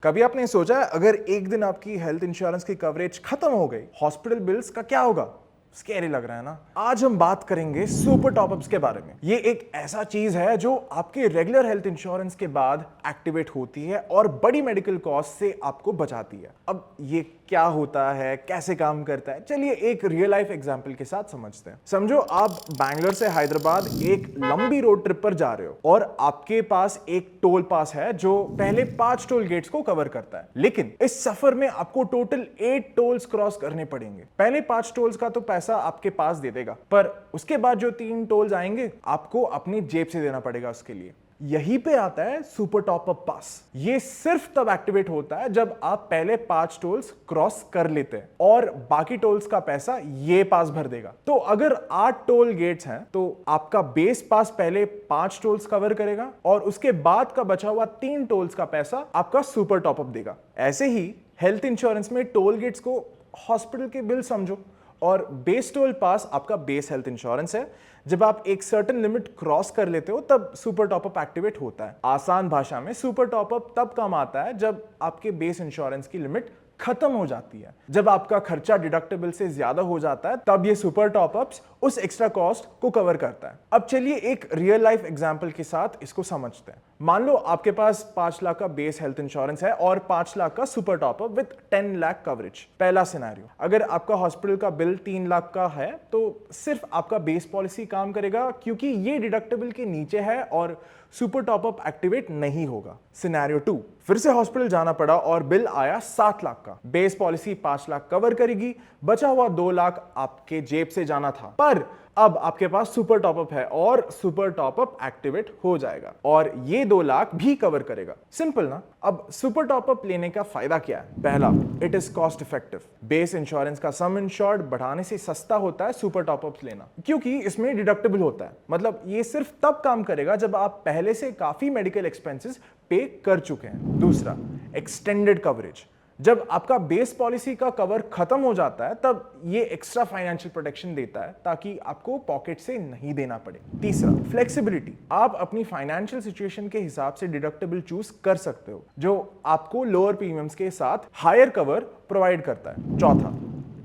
कभी आपने सोचा है अगर एक दिन आपकी हेल्थ इंश्योरेंस की कवरेज खत्म हो गई, हॉस्पिटल बिल्स का क्या होगा? स्कैरी लग रहा है ना? आज हम बात करेंगे सुपर टॉपअप्स के बारे में। ये एक ऐसा चीज है जो आपके रेगुलर हेल्थ इंश्योरेंस के बाद एक्टिवेट होती है और बड़ी मेडिकल कॉस्ट से आपको बचाती है। अब ये क्या होता है, कैसे काम करता है, चलिए एक रियल लाइफ एग्जांपल के साथ समझते हैं। समझो आप बैंगलोर से हैदराबाद एक लंबी रोड ट्रिप पर जा रहे हो और आपके पास एक टोल पास है जो पहले 5 टोल गेट्स को कवर करता है, लेकिन इस सफर में आपको टोटल 8 टोल्स क्रॉस करने पड़ेंगे। पहले 5 टोल्स का तो पैसा आपके पास दे देगा, पर उसके बाद जो 3 टोल्स आएंगे आपको अपनी जेब से देना पड़ेगा उसके लिए। यहीं पे आता है सुपर टॉपअप पास। ये सिर्फ तब एक्टिवेट होता है जब आप पहले 5 टोल्स क्रॉस कर लेते हैं और बाकी टोल्स का पैसा ये पास भर देगा। तो अगर 8 टोल गेट्स हैं तो आपका बेस पास पहले 5 टोल्स कवर करेगा और उसके बाद का बचा हुआ 3 टोल्स का पैसा आपका सुपर टॉपअप देगा। ऐसे ही हेल्थ इंश्योरेंस में टोल गेट्स को हॉस्पिटल के बिल समझो और बेस टोल पास आपका बेस हेल्थ इंश्योरेंस है। जब आप एक सर्टेन लिमिट क्रॉस कर लेते हो तब सुपर टॉपअप एक्टिवेट होता है। आसान भाषा में सुपर टॉपअप तब काम आता है जब आपके बेस इंश्योरेंस की लिमिट खत्म हो जाती है। जब आपका खर्चा डिडक्टेबल से ज्यादा हो जाता है तब ये सुपर टॉपअप्स उस एक्स्ट्रा कॉस्ट को कवर करता है। अब चलिए एक रियल लाइफ एग्जांपल के साथ इसको समझते हैं। मान लो आपके पास 5 लाख का बेस हेल्थ इंश्योरेंस है और 5 लाख का super top up with 10 lakh coverage. पहला सिनेरियो, अगर आपका हॉस्पिटल का बिल 3 लाख का है तो सिर्फ आपका बेस पॉलिसी काम करेगा क्योंकि ये डिडक्टेबल के नीचे है और सुपर टॉपअप एक्टिवेट नहीं होगा। सिनेरियो 2, फिर से हॉस्पिटल जाना पड़ा और बिल आया 7 लाख का। बेस पॉलिसी 5 लाख कवर करेगी, बचा हुआ 2 लाख आपके जेब से जाना था, पर अब आपके पास सुपर टॉपअप है और सुपर टॉपअप एक्टिवेट हो जाएगा और ये 2 लाख भी कवर करेगा। सिंपल ना? अब सुपर टॉपअप लेने का फायदा क्या है? पहला, it is cost effective. Base insurance का सम इंश्योर्ड बढ़ाने से सस्ता होता है सुपर टॉपअप लेना, क्योंकि इसमें डिडक्टेबल होता है। मतलब ये सिर्फ तब काम करेगा जब आप पहले से काफी मेडिकल एक्सपेंसेस पे कर चुके हैं। दूसरा, एक्सटेंडेड कवरेज। जब आपका बेस पॉलिसी का कवर खत्म हो जाता है तब ये एक्स्ट्रा फाइनेंशियल प्रोटेक्शन देता है ताकि आपको पॉकेट से नहीं देना पड़े। तीसरा, फ्लेक्सिबिलिटी। आप अपनी फाइनेंशियल सिचुएशन के हिसाब से डिडक्टेबल चूज कर सकते हो जो आपको लोअर प्रीमियम्स के साथ हायर कवर प्रोवाइड करता है। चौथा,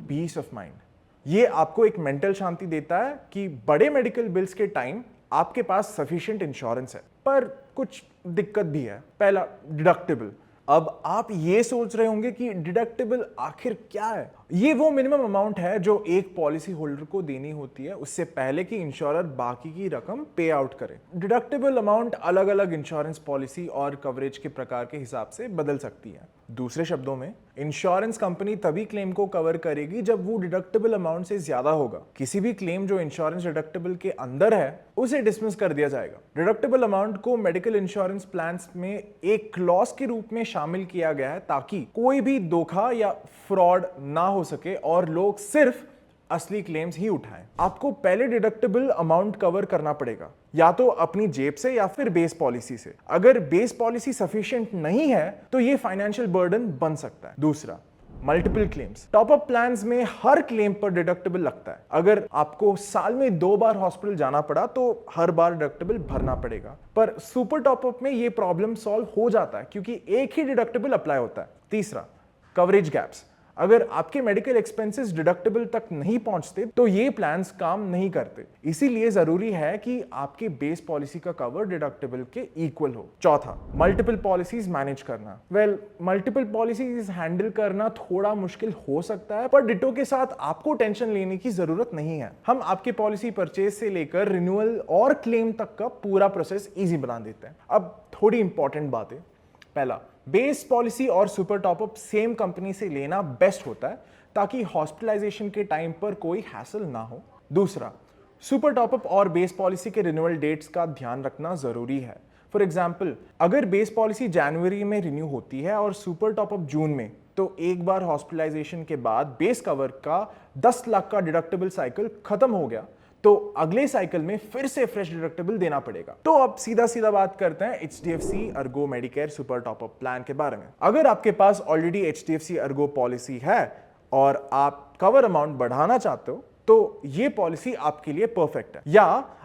पीस ऑफ माइंड। ये आपको एक मेंटल शांति देता है कि बड़े मेडिकल बिल्स के टाइम आपके पास सफिशिएंट इंश्योरेंस है। पर कुछ दिक्कत भी है। पहला, डिडक्टेबल। अब आप ये सोच रहे होंगे कि डिडक्टेबल आखिर क्या है? ये वो मिनिमम अमाउंट है जो एक पॉलिसी होल्डर को देनी होती है उससे पहले कि इंश्योरर बाकी की रकम पे आउट करे। डिडक्टेबल अमाउंट अलग अलग इंश्योरेंस पॉलिसी और कवरेज के प्रकार के हिसाब से बदल सकती है। दूसरे शब्दों में, इंश्योरेंस कंपनी तभी क्लेम को कवर करेगी जब वो डिडक्टेबल अमाउंट से ज्यादा होगा। किसी भी क्लेम जो इंश्योरेंस डिडक्टेबल के अंदर है उसे डिसमिस कर दिया जाएगा। डिडक्टेबल अमाउंट को मेडिकल इंश्योरेंस प्लान्स में एक क्लॉज के रूप में शामिल किया गया है ताकि कोई भी धोखा या फ्रॉड ना हो सके और लोग सिर्फ असली क्लेम्स ही उठाएं। आपको पहले डिडक्टेबल अमाउंट कवर करना पड़ेगा, या तो अपनी जेब से या फिर बेस पॉलिसी से। अगर बेस पॉलिसी सफिशिएंट नहीं है तो ये फाइनेंशियल बर्डन बन सकता है। दूसरा, मल्टीपल क्लेम्स। टॉपअप प्लान्स में हर क्लेम पर डिडक्टेबल लगता है। अगर आपको साल में 2 बार हॉस्पिटल जाना पड़ा तो हर बार डिडक्टेबल भरना पड़ेगा, पर सुपर टॉपअप में ये प्रॉब्लम सॉल्व हो जाता है क्योंकि एक ही डिडक्टेबल अप्लाई होता है। तीसरा, कवरेज गैप्स। अगर आपके मेडिकल एक्सपेंसेस डिडक्टेबल तक नहीं पहुंचते तो ये प्लान्स काम नहीं करते। इसीलिए जरूरी है कि आपके बेस पॉलिसी का कवर डिडक्टेबल के इक्वल हो। चौथा, मल्टीपल पॉलिसीज मैनेज करना। मल्टीपल पॉलिसीज हैंडल करना थोड़ा मुश्किल हो सकता है, पर डिटो के साथ आपको टेंशन लेने की जरूरत नहीं है। हम आपके पॉलिसी परचेज से लेकर रिन्यूअल और क्लेम तक का पूरा प्रोसेस ईजी बना देते हैं। अब थोड़ी इंपॉर्टेंट बातें। पहला, बेस पॉलिसी और सुपर टॉपअप सेम कंपनी से लेना बेस्ट होता है ताकि हॉस्पिटलाइजेशन के टाइम पर कोई हैसल ना हो। दूसरा, सुपर टॉपअप और बेस पॉलिसी के रिन्यूअल डेट्स का ध्यान रखना जरूरी है। फॉर एग्जांपल, अगर बेस पॉलिसी जनवरी में रिन्यू होती है और सुपर टॉपअप जून में, तो एक बार हॉस्पिटलाइजेशन के बाद बेस कवर का 10 लाख का डिडक्टेबल साइकिल खत्म हो गया तो अगले साइकिल में फिर से फ्रेश डिडक्टेबल देना पड़ेगा। तो अब सीधा सीधा बात करते हैं HDFC Ergo Medicare super top up plan के बारे में। अगर आपके पास ऑलरेडी HDFC अर्गो पॉलिसी है और आप कवर अमाउंट बढ़ाना चाहते हो तो ये पॉलिसी आपके लिए परफेक्ट है। या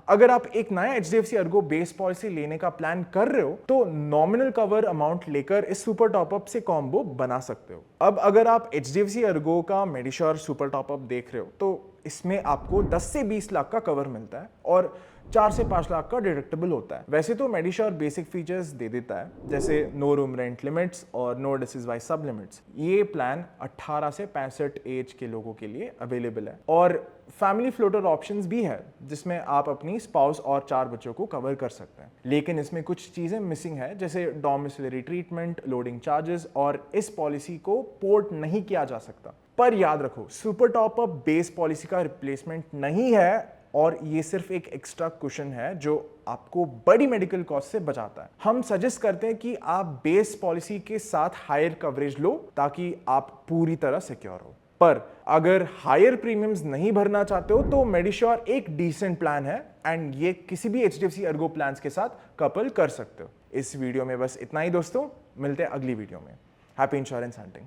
अगर आप एक नया HDFC अर्गो बेस पॉलिसी लेने का प्लान कर रहे हो तो नॉमिनल कवर अमाउंट लेकर इस सुपर टॉपअप से कॉम्बो बना सकते हो। अब अगर आप HDFC अर्गो का मेडिश्योर सुपर टॉपअप देख रहे हो तो इसमें आपको 10 से 20 लाख का कवर मिलता है और 4 से 5 लाख का डिडक्टेबल होता है। वैसे तो मेडिश्योर बेसिक फीचर्स दे देता है, जैसे नो रूम रेंट लिमिट्स और नो डिसीज वाइज सब लिमिट्स। ये प्लान 18 से 65 एज के लोगों के लिए अवेलेबल है और फैमिली फ्लोटर ऑप्शंस भी है, जिसमें आप अपनी स्पाउस और 4 बच्चों को कवर कर सकते हैं। लेकिन इसमें कुछ चीजें मिसिंग है, जैसे डोमिसिलरी ट्रीटमेंट, लोडिंग चार्जेस, और इस पॉलिसी को पोर्ट नहीं किया जा सकता। पर याद रखो, सुपर टॉपअप बेस पॉलिसी का रिप्लेसमेंट नहीं है और ये सिर्फ एक एक्स्ट्रा कुशन है जो आपको बड़ी मेडिकल कॉस्ट से बचाता है। हम सजेस्ट करते हैं कि आप बेस पॉलिसी के साथ हायर कवरेज लो ताकि आप पूरी तरह सिक्योर हो। पर अगर हायर प्रीमियम्स नहीं भरना चाहते हो तो मेडिश्योर एक डिसेंट प्लान है एंड ये किसी भी HDFC अर्गो प्लान्स के साथ कपल कर सकते हो। इस वीडियो में बस इतना ही दोस्तों, मिलते हैं अगली वीडियो में। Happy insurance hunting.